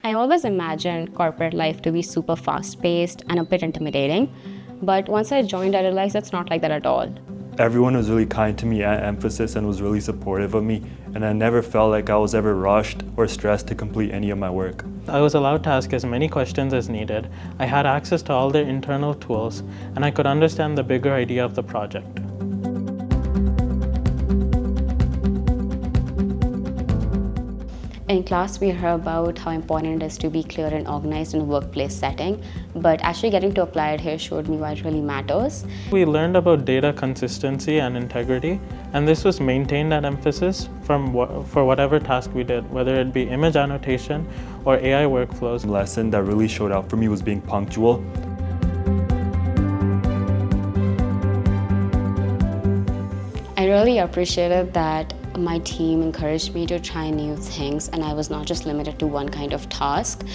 I always imagined corporate life to be super fast-paced and a bit intimidating, but once I joined, I realized it's not like that at all. Everyone was really kind to me at Mphasis and was really supportive of me, and I never felt like I was ever rushed or stressed to complete any of my work. I was allowed to ask as many questions as needed. I had access to all their internal tools, and I could understand the bigger idea of the project. In class, we heard about how important it is to be clear and organized in a workplace setting, but actually getting to apply it here showed me why it really matters. We learned about data consistency and integrity, and this was maintained at Mphasis for whatever task we did, whether it be image annotation or AI workflows. The lesson that really showed out for me was being punctual. I really appreciated that my team encouraged me to try new things and I was not just limited to one kind of task.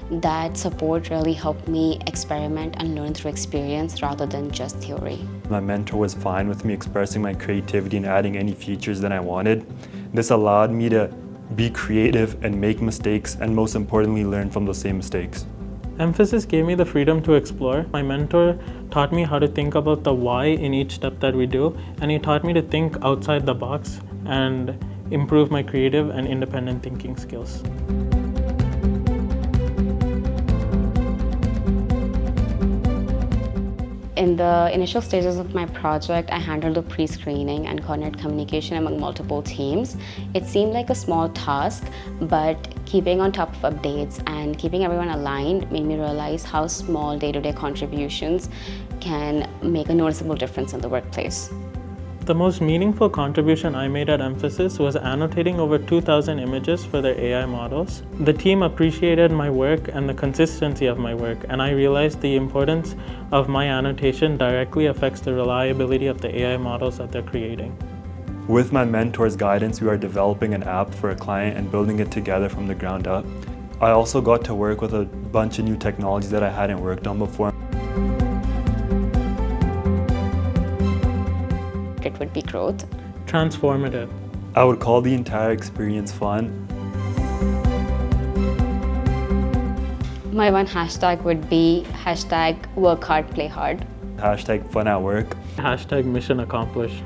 That support really helped me experiment and learn through experience rather than just theory. My mentor was fine with me expressing my creativity and adding any features that I wanted. This allowed me to be creative and make mistakes and most importantly learn from those same mistakes. Mphasis gave me the freedom to explore. My mentor taught me how to think about the why in each step that we do, and he taught me to think outside the box and improve my creative and independent thinking skills. In the initial stages of my project, I handled the pre-screening and coordinated communication among multiple teams. It seemed like a small task, but keeping on top of updates and keeping everyone aligned made me realize how small day-to-day contributions can make a noticeable difference in the workplace. The most meaningful contribution I made at Mphasis was annotating over 2,000 images for their AI models. The team appreciated my work and the consistency of my work, and I realized the importance of my annotation directly affects the reliability of the AI models that they're creating. With my mentor's guidance, we are developing an app for a client and building it together from the ground up. I also got to work with a bunch of new technologies that I hadn't worked on before. It would be growth. Transformative. I would call the entire experience fun. My one hashtag would be #work hard, play hard. #fun at work. #mission accomplished.